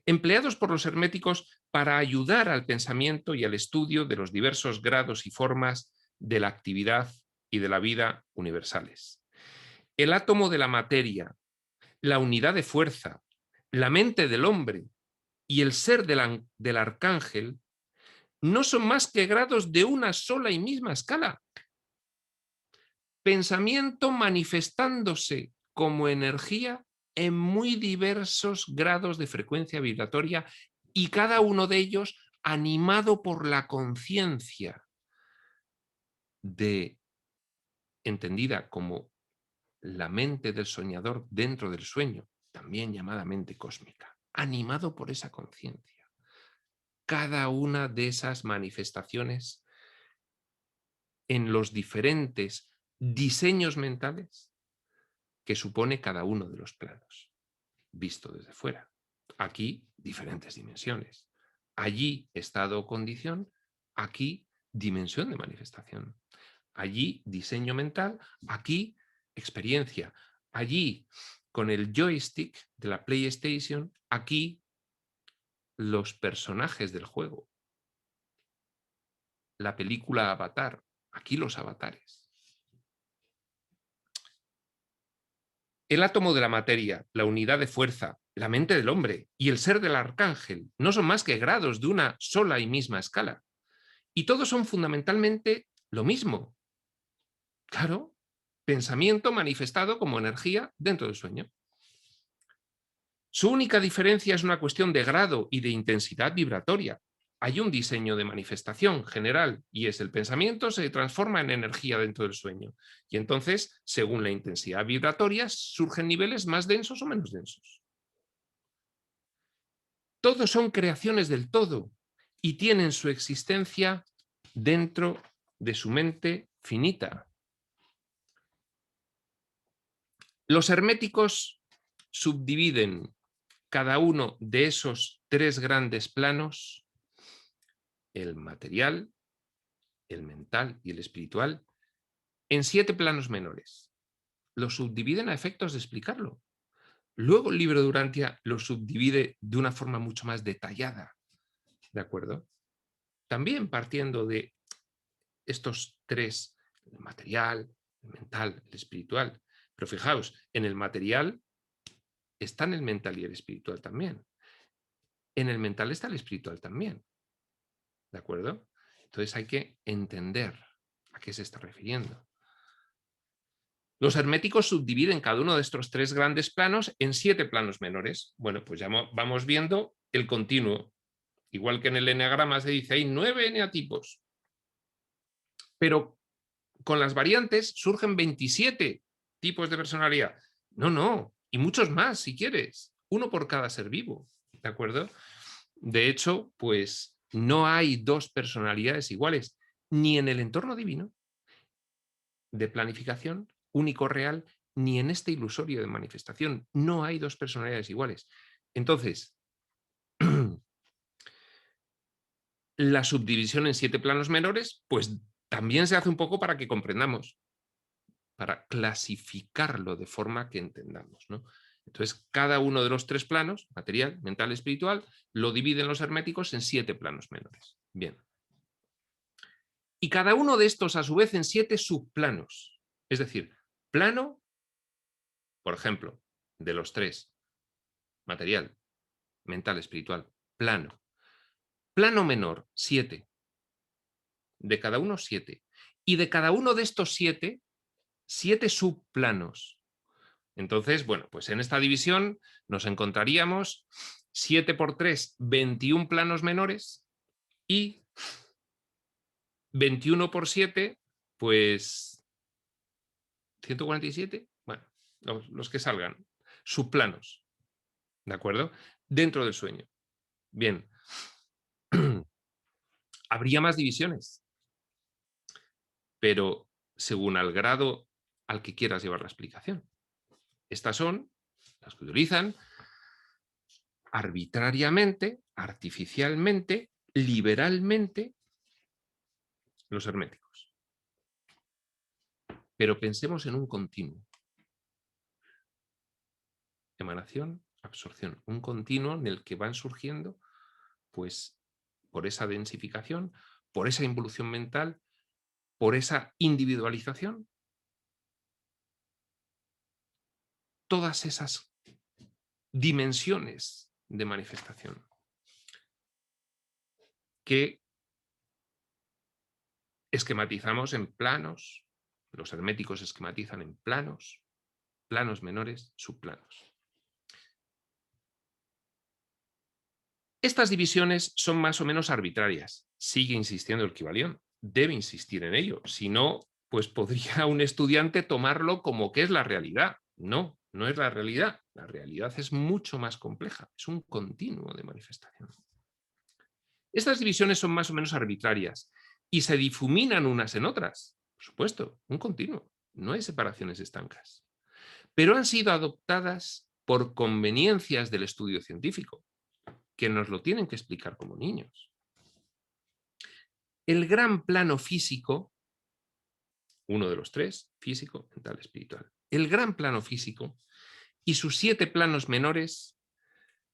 empleados por los herméticos para ayudar al pensamiento y al estudio de los diversos grados y formas de la actividad y de la vida universales. El átomo de la materia, la unidad de fuerza, la mente del hombre y el ser del arcángel no son más que grados de una sola y misma escala. Pensamiento manifestándose como energía en muy diversos grados de frecuencia vibratoria y cada uno de ellos animado por la conciencia entendida como la mente del soñador dentro del sueño, también llamada mente cósmica, animado por esa conciencia. Cada una de esas manifestaciones en los diferentes diseños mentales que supone cada uno de los planos, visto desde fuera. Aquí, diferentes dimensiones. Allí, estado o condición. Aquí, dimensión de manifestación. Allí, diseño mental. Aquí, experiencia. Allí, con el joystick de la PlayStation. Aquí, los personajes del juego. La película Avatar. Aquí los avatares. El átomo de la materia, la unidad de fuerza, la mente del hombre y el ser del arcángel no son más que grados de una sola y misma escala. Y todos son fundamentalmente lo mismo. Claro, pensamiento manifestado como energía dentro del sueño. Su única diferencia es una cuestión de grado y de intensidad vibratoria. Hay un diseño de manifestación general y es el pensamiento se transforma en energía dentro del sueño. Y entonces, según la intensidad vibratoria, surgen niveles más densos o menos densos. Todos son creaciones del todo y tienen su existencia dentro de su mente finita. Los herméticos subdividen cada uno de esos tres grandes planos, el material, el mental y el espiritual, en 7 planos menores. Los subdividen a efectos de explicarlo. Luego el libro de Urantia los subdivide de una forma mucho más detallada. ¿De acuerdo? También partiendo de estos tres, el material, el mental, el espiritual. Pero fijaos, en el material están el mental y el espiritual también. En el mental está el espiritual también. ¿De acuerdo? Entonces hay que entender a qué se está refiriendo. Los herméticos subdividen cada uno de estos 3 grandes planos en 7 planos menores. Bueno, pues ya vamos viendo el continuo. Igual que en el eneagrama se dice, hay 9 eneatipos. Pero con las variantes surgen 27 tipos de personalidad. No, y muchos más si quieres. Uno por cada ser vivo. ¿De acuerdo? De hecho, pues no hay 2 personalidades iguales, ni en el entorno divino de planificación único real, ni en este ilusorio de manifestación. No hay 2 personalidades iguales. Entonces, la subdivisión en 7 planos menores, pues también se hace un poco para que comprendamos, para clasificarlo de forma que entendamos, ¿no? Entonces, cada uno de los 3 planos, material, mental, espiritual, lo dividen los herméticos en 7 planos menores. Bien. Y cada uno de estos, a su vez, en 7 subplanos. Es decir, plano, por ejemplo, de los 3, material, mental, espiritual, plano. Plano menor, 7. De cada uno, 7. Y de cada uno de estos 7, 7 subplanos. Entonces, bueno, pues en esta división nos encontraríamos 7 por 3, 21 planos menores y 21 por 7, pues 147, bueno, los que salgan, subplanos, ¿de acuerdo? Dentro del sueño. Bien. Habría más divisiones, pero según al grado al que quieras llevar la explicación. Estas son las que utilizan arbitrariamente, artificialmente, liberalmente los herméticos. Pero pensemos en un continuo. Emanación, absorción. Un continuo en el que van surgiendo, pues, por esa densificación, por esa involución mental, por esa individualización, todas esas dimensiones de manifestación que esquematizamos en planos, los herméticos esquematizan en planos, planos menores, subplanos. Estas divisiones son más o menos arbitrarias. Sigue insistiendo el Kybalión, debe insistir en ello, si no, pues podría un estudiante tomarlo como que es la realidad. No, no es la realidad. La realidad es mucho más compleja, es un continuo de manifestación. Estas divisiones son más o menos arbitrarias y se difuminan unas en otras. Por supuesto, un continuo. No hay separaciones estancas. Pero han sido adoptadas por conveniencias del estudio científico, que nos lo tienen que explicar como niños. El gran plano físico, uno de los tres, físico, mental, espiritual. El gran plano físico y sus 7 planos menores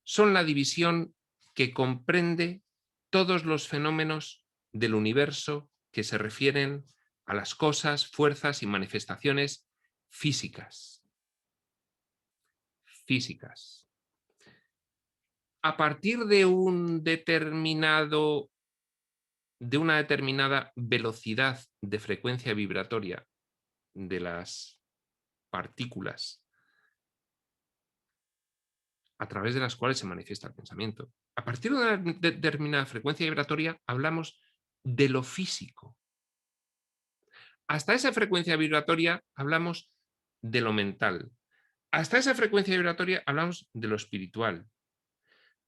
son la división que comprende todos los fenómenos del universo que se refieren a las cosas, fuerzas y manifestaciones físicas. Físicas. A partir de de una determinada velocidad de frecuencia vibratoria de las partículas a través de las cuales se manifiesta el pensamiento. A partir de una determinada frecuencia vibratoria hablamos de lo físico. Hasta esa frecuencia vibratoria hablamos de lo mental. Hasta esa frecuencia vibratoria hablamos de lo espiritual.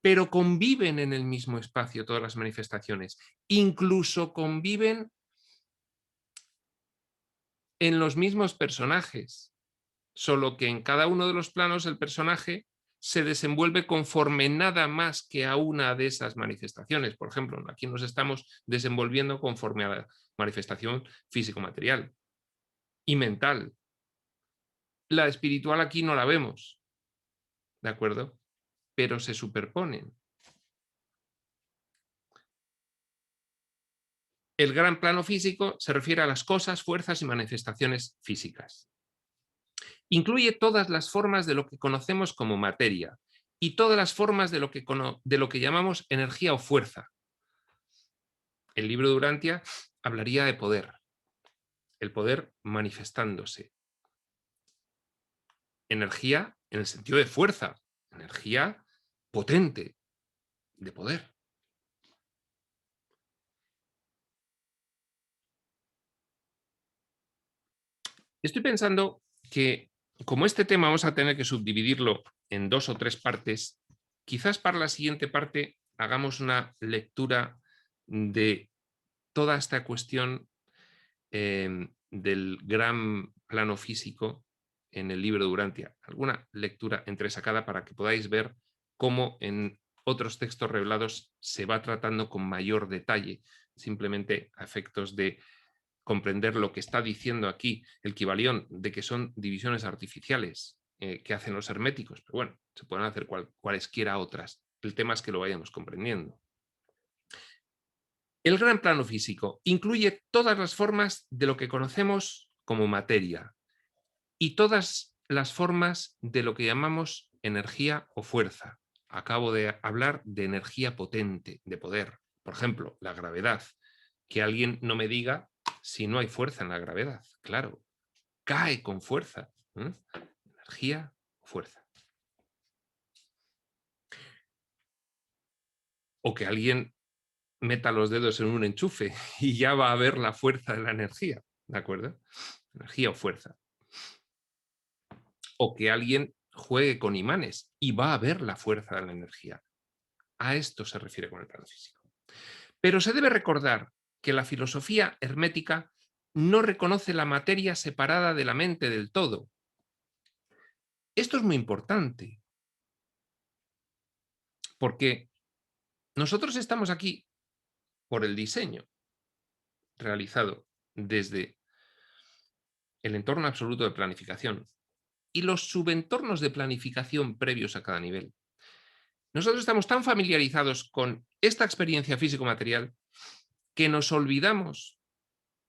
Pero conviven en el mismo espacio todas las manifestaciones. Incluso conviven en los mismos personajes, solo que en cada uno de los planos el personaje se desenvuelve conforme nada más que a una de esas manifestaciones. Por ejemplo, aquí nos estamos desenvolviendo conforme a la manifestación físico-material y mental. La espiritual aquí no la vemos, ¿de acuerdo? Pero se superponen. El gran plano físico se refiere a las cosas, fuerzas y manifestaciones físicas. Incluye todas las formas de lo que conocemos como materia y todas las formas de lo que llamamos energía o fuerza. El libro de Urantia hablaría de poder, el poder manifestándose. Energía en el sentido de fuerza, energía potente, de poder. Estoy pensando que, como este tema vamos a tener que subdividirlo en 2 o 3 partes, quizás para la siguiente parte hagamos una lectura de toda esta cuestión del gran plano físico en el libro de Urantia. Alguna lectura entresacada para que podáis ver cómo en otros textos revelados se va tratando con mayor detalle, simplemente a efectos de comprender lo que está diciendo aquí el Kybalión, de que son divisiones artificiales que hacen los herméticos, pero bueno, se pueden hacer cualesquiera otras. El tema es que lo vayamos comprendiendo. El gran plano físico incluye todas las formas de lo que conocemos como materia y todas las formas de lo que llamamos energía o fuerza. Acabo de hablar de energía potente, de poder. Por ejemplo, la gravedad. Que alguien no me diga si no hay fuerza en la gravedad. Claro, cae con fuerza. Energía o fuerza. O que alguien meta los dedos en un enchufe y ya va a ver la fuerza de la energía, ¿de acuerdo? Energía o fuerza. O que alguien juegue con imanes y va a ver la fuerza de la energía. A esto se refiere con el plano físico. Pero se debe recordar que la filosofía hermética no reconoce la materia separada de la mente del todo. Esto es muy importante, porque nosotros estamos aquí por el diseño realizado desde el entorno absoluto de planificación y los subentornos de planificación previos a cada nivel. Nosotros estamos tan familiarizados con esta experiencia físico-material que nos olvidamos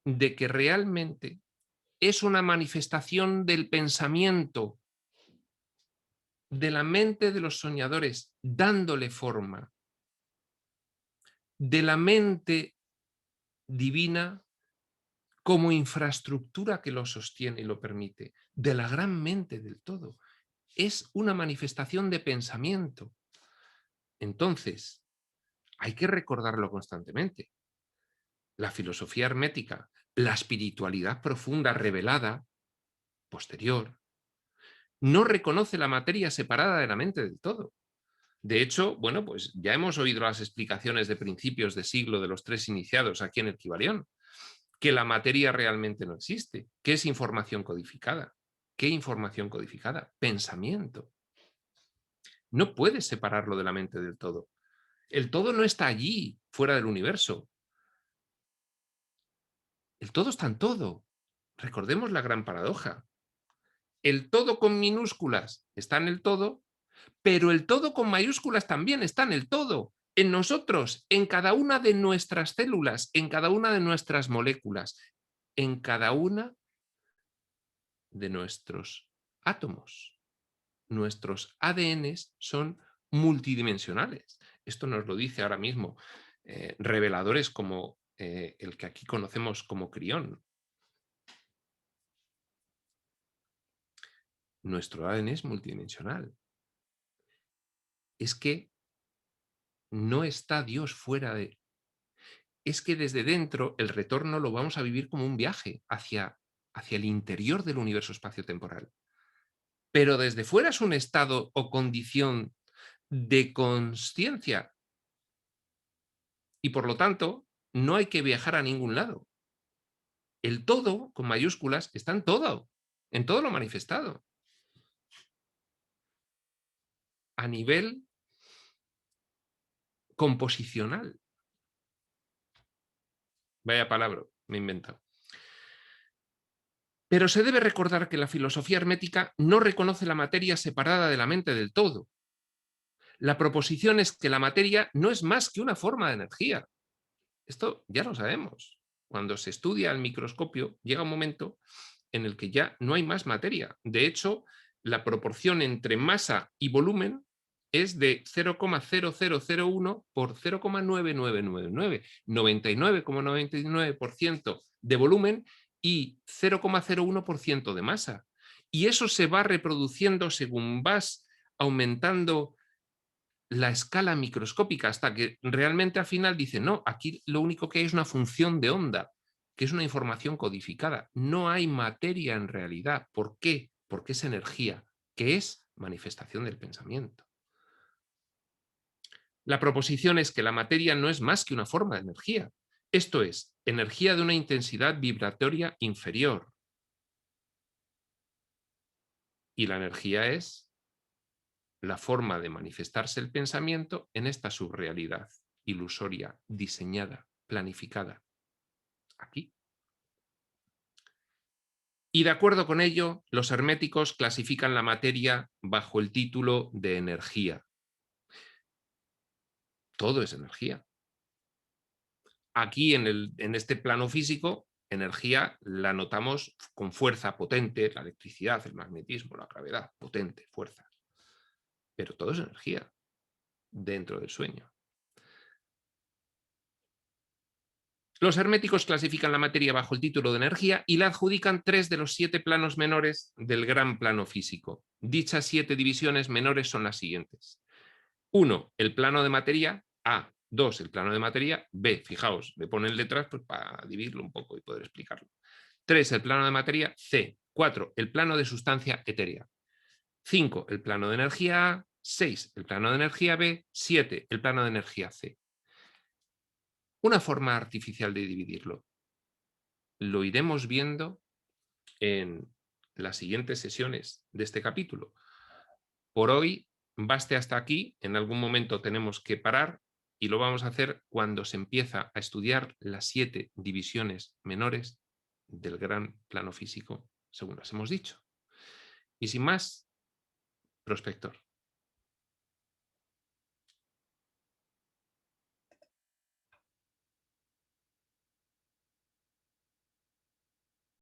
de que realmente es una manifestación del pensamiento, de la mente de los soñadores, dándole forma, de la mente divina como infraestructura que lo sostiene y lo permite, de la gran mente del todo. Es una manifestación de pensamiento. Entonces, hay que recordarlo constantemente. La filosofía hermética, la espiritualidad profunda revelada, posterior, no reconoce la materia separada de la mente del todo. De hecho, bueno, pues ya hemos oído las explicaciones de principios de siglo de los tres iniciados aquí en el Kybalión, que la materia realmente no existe. ¿Qué es información codificada? ¿Qué información codificada? Pensamiento. No puedes separarlo de la mente del todo. El todo no está allí, fuera del universo. El todo está en todo. Recordemos la gran paradoja. El todo con minúsculas está en el todo, pero el todo con mayúsculas también está en el todo, en nosotros, en cada una de nuestras células, en cada una de nuestras moléculas, en cada una de nuestros átomos. Nuestros ADNs son multidimensionales. Esto nos lo dice ahora mismo reveladores como el que aquí conocemos como Crión. Nuestro ADN es multidimensional. Es que no está Dios fuera de... Es que desde dentro el retorno lo vamos a vivir como un viaje hacia el interior del universo espacio-temporal. Pero desde fuera es un estado o condición de consciencia. Y por lo tanto, no hay que viajar a ningún lado. El todo, con mayúsculas, está en todo lo manifestado. A nivel composicional. Vaya palabra, me he inventado. Pero se debe recordar que la filosofía hermética no reconoce la materia separada de la mente del todo. La proposición es que la materia no es más que una forma de energía. Esto ya lo sabemos. Cuando se estudia al microscopio, llega un momento en el que ya no hay más materia. De hecho, la proporción entre masa y volumen es de 0,0001 por 0,9999, 99,99% de volumen y 0,01% de masa. Y eso se va reproduciendo según vas aumentando la escala microscópica hasta que realmente al final dice, no, aquí lo único que hay es una función de onda, que es una información codificada. No hay materia en realidad. ¿Por qué? Porque es energía, que es manifestación del pensamiento. La proposición es que la materia no es más que una forma de energía. Esto es, energía de una intensidad vibratoria inferior. Y la energía es la forma de manifestarse el pensamiento en esta subrealidad ilusoria, diseñada, planificada. Aquí. Y de acuerdo con ello, los herméticos clasifican la materia bajo el título de energía. Todo es energía. Aquí en este plano físico, energía la notamos con fuerza potente, la electricidad, el magnetismo, la gravedad, potente, fuerza. Pero todo es energía dentro del sueño. Los herméticos clasifican la materia bajo el título de energía y la adjudican 3 de los 7 planos menores del gran plano físico. Dichas 7 divisiones menores son las siguientes. 1, el plano de materia. A. 2, el plano de materia. B, fijaos, le ponen letras pues, para dividirlo un poco y poder explicarlo. 3, el plano de materia. C. 4, el plano de sustancia etérea. 5, el plano de energía A. 6, el plano de energía B. 7, el plano de energía C. Una forma artificial de dividirlo. Lo iremos viendo en las siguientes sesiones de este capítulo. Por hoy, baste hasta aquí. En algún momento tenemos que parar y lo vamos a hacer cuando se empieza a estudiar las 7 divisiones menores del gran plano físico, según las hemos dicho. Y sin más, prospector.